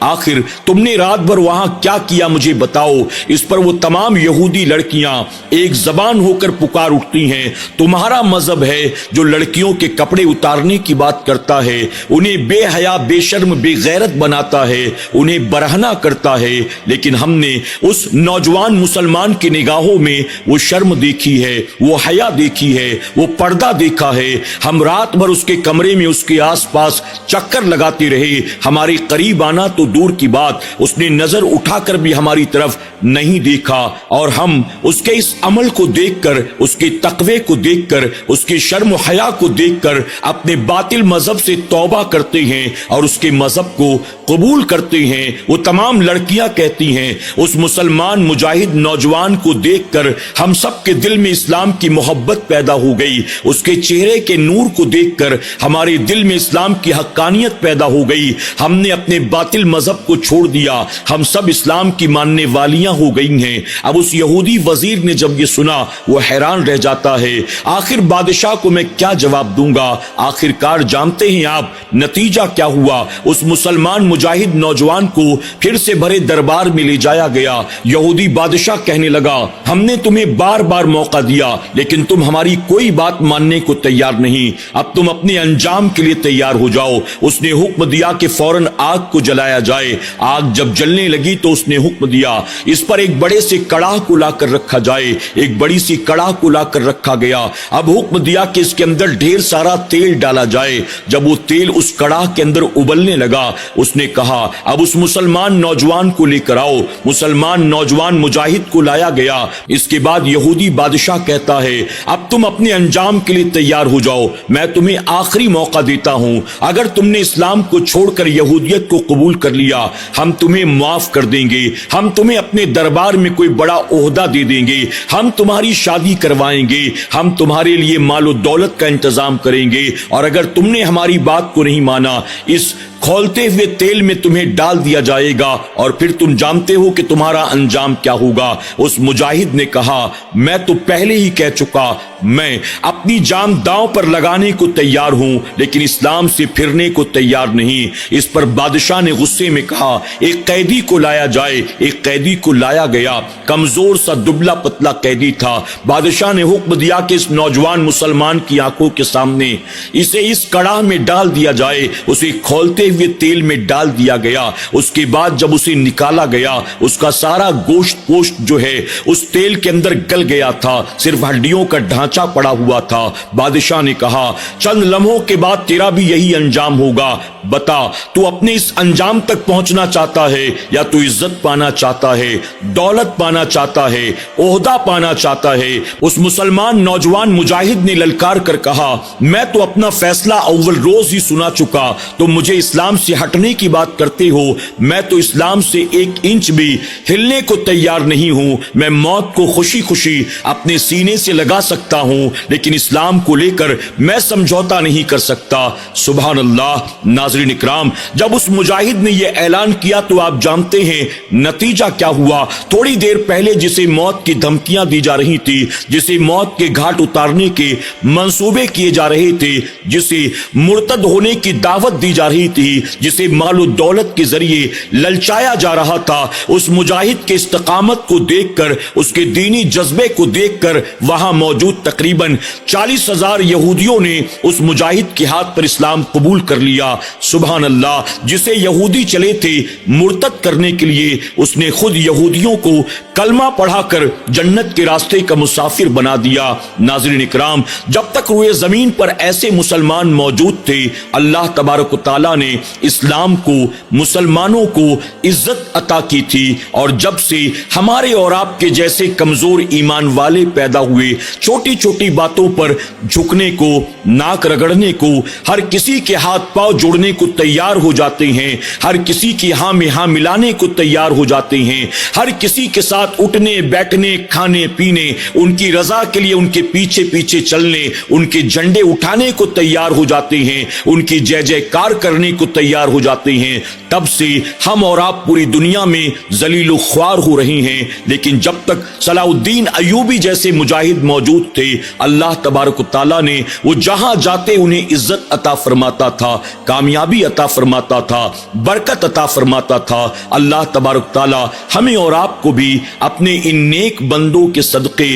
آخر تم نے رات بھر وہاں کیا کیا مجھے بتاؤ۔ اس پر وہ تمام یہودی لڑکیاں ایک زبان ہو کر پکار اٹھتی ہیں، تمہارا مذہب ہے جو لڑکیوں کے کپڑے اتارنے کی بات کرتا ہے، انہیں بے حیا، بے شرم، بے غیرت بناتا ہے، انہیں برہنہ کرتا ہے، لیکن ہم نے اس نوجوان مسلمان کی نگاہوں میں وہ شرم دیکھی ہے، وہ حیا دیکھی ہے، وہ پردہ دیکھا ہے۔ ہم رات بھر اس کے کمرے میں اس کے آس پاس چکر لگاتے رہے، ہمارے قریب آنا تو دور کی بات، اس نے نظر اٹھا کر بھی ہماری طرف نہیں دیکھا، اور ہم اس کے اس عمل کو دیکھ کر، اس کے تقوی کو دیکھ کر، اس کے شرم و حیا کو دیکھ کر اپنے باطل مذہب سے توبہ کرتے ہیں اور اس کے مذہب کو قبول کرتے ہیں۔ وہ تمام لڑکیاں کہتی ہیں، اس مسلمان مجاہد نوجوان کو دیکھ کر ہم سب کے دل میں اسلام کی محبت پیدا ہو گئی، اس کے چہرے کے نور کو دیکھ کر ہمارے دل میں اسلام کی حقانیت پیدا ہو گئی، ہم نے اپنے باطل مذہب کو چھوڑ دیا، ہم سب اسلام کی ماننے والیاں ہو گئی ہیں۔ اب اس یہودی وزیر نے جب یہ سنا وہ حیران رہ جاتا ہے، آخر بادشاہ کو میں کیا جواب دوں گا؟ آخر کار جانتے ہیں آپ نتیجہ کیا ہوا؟ اس مسلمان مجاہد نوجوان کو پھر سے بڑے دربار میں لے جایا گیا۔ یہودی بادشاہ کہنے لگا، ہم نے تمہیں بار بار موقع دیا لیکن تم ہماری کوئی بات ماننے کو تیار نہیں، اب تم اپنے انجام کے لیے تیار ہو جاؤ۔ اس نے حکم دیا کہ فوراً آگ کو جلایا جائے۔ آگ جب جلنے لگی تو اس نے حکم دیا اس پر ایک بڑے سے کڑاہ کو لا کر رکھا جائے، ایک بڑی سی کڑاہ کو لا کر رکھا گیا۔ اب حکم دیا کہ اس کے اندر ڈھیر سارا تیل ڈالا جائے۔ جب وہ تیل اس کڑاہ کے اندر ابلنے لگا، اس نے کہا اب اس مسلمان نوجوان کو لے کر آؤ۔ مسلمان نوجوان مجاہد کو لایا گیا۔ اس کے بعد یہودی بادشاہ کہتا ہے، اب تم اپنے انجام کے لیے تیار ہو جاؤ، میں تمہیں آخری موقع دیتا ہوں، اگر تم نے اسلام کو چھوڑ کر یہودیت کو قبول کر لیا ہم تمہیں معاف کر دیں گے، ہم تمہیں اپنے دربار میں کوئی بڑا عہدہ دے دیں گے، ہم تمہاری شادی کروائیں گے، ہم تمہارے لیے مال و دولت کا انتظام کریں گے، اور اگر تم نے ہماری بات کو نہیں مانا اس کھولتے ہوئے تیل میں تمہیں ڈال دیا جائے گا، اور پھر تم جانتے ہو کہ تمہارا انجام کیا ہوگا۔ اس مجاہد نے کہا، میں تو پہلے ہی کہہ چکا، میں اپنی جان داؤں پر لگانے کو تیار ہوں لیکن اسلام سے پھرنے کو تیار نہیں۔ اس پر بادشاہ نے غصے میں کہا، ایک قیدی کو لایا جائے۔ ایک قیدی کو لایا گیا، کمزور سا دبلا پتلا قیدی تھا۔ بادشاہ نے حکم دیا کہ اس نوجوان مسلمان کی آنکھوں کے سامنے اسے اس کڑاہ میں ڈال دیا جائے۔ اسے کھولتے ہوئے تیل میں ڈال دیا گیا۔ اس کے بعد جب اسے نکالا گیا، اس کا سارا گوشت پوشت جو ہے اس تیل کے اندر گل گیا تھا، صرف ہڈیوں کا ڈھانچہ پڑا ہوا تھا۔ بادشاہ نے کہا، چند لمحوں کے بعد تیرا بھی یہی انجام ہوگا، بتا تو اپنے اس انجام تک پہنچنا چاہتا ہے یا تو عزت پانا چاہتا ہے، دولت پانا چاہتا ہے، عہدہ پانا چاہتا ہے؟ اس مسلمان نوجوان مجاہد نے للکار کر کہا، میں تو اپنا فیصلہ اول روز ہی سنا چکا، تم مجھے اسلام سے ہٹنے کی بات کرتے ہو، میں تو اسلام سے ایک انچ بھی ہلنے کو تیار نہیں ہوں، میں موت کو خوشی خوشی اپنے سینے سے لگا سکتا ہوں لیکن اسلام کو لے کر میں سمجھوتا نہیں کر سکتا۔ سبحان اللہ۔ ناظرین اکرام، جب اس مجاہد نے یہ اعلان کیا تو آپ جانتے ہیں نتیجہ کیا ہوا۔ تھوڑی دیر پہلے جسے موت کی دھمکیاں دی جا رہی تھی، جسے موت کے گھاٹ اتارنے کے منصوبے کیے جا رہے تھے، جسے مرتد ہونے کی دعوت دی جا رہی تھی، جسے مال و دولت کے ذریعے للچایا جا رہا تھا، اس مجاہد کے استقامت کو دیکھ کر، اس کے دینی جذبے کو دیکھ کر وہاں موجود تقریباً 40,000 یہودیوں نے اس مجاہد کے ہاتھ پر اسلام قبول کر لیا۔ سبحان اللہ۔ جسے یہودی چلے تھے مرتد کرنے کے لیے، اس نے خود یہودیوں کو کلمہ پڑھا کر جنت کے راستے کا مسافر بنا دیا۔ ناظرین اکرام، جب تک روئے زمین پر ایسے مسلمان موجود تھے، اللہ تبارک و تعالیٰ نے اسلام کو، مسلمانوں کو عزت عطا کی تھی، اور جب سے ہمارے اور آپ کے جیسے کمزور ایمان والے پیدا ہوئے، چھوٹی چھوٹی باتوں پر جھکنے کو، ناک رگڑنے کو، ہر کسی کے ہاتھ پاؤں جوڑنے کو تیار ہو جاتے ہیں، ہر کسی کی ہاں میں ہاں ملانے کو تیار ہو جاتے ہیں، ہر کسی کے ساتھ اٹھنے بیٹھنے کھانے پینے، ان کی رضا کے لیے ان کے پیچھے پیچھے چلنے، ان کے جھنڈے اٹھانے کو تیار ہو جاتے ہیں، ان کی جے جے کار کرنے کو تیار ہو جاتے ہیں، تب سے ہم اور آپ پوری دنیا میں ذلیل و خوار ہو رہے ہیں۔ لیکن جب تک صلاح الدین ایوبی جیسے مجاہد موجود تھے، اللہ تبارک و تعالیٰ نے وہ جہاں جاتے انہیں عزت عطا فرماتا تھا، کامیاب کامیابی عطا فرماتا تھا، برکت عطا فرماتا تھا۔ اللہ تبارک تعالی ہمیں اور آپ کو بھی اپنے ان نیک بندوں کے صدقے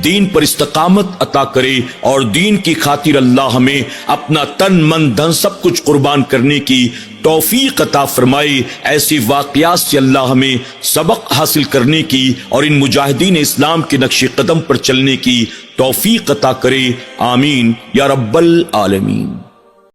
دین پر استقامت عطا کرے، اور دین کی خاطر اللہ ہمیں اپنا تن من دھن سب کچھ قربان کرنے کی توفیق عطا فرمائے۔ ایسی واقعات سے اللہ ہمیں سبق حاصل کرنے کی اور ان مجاہدین اسلام کے نقش قدم پر چلنے کی توفیق عطا کرے، آمین یا رب العالمین۔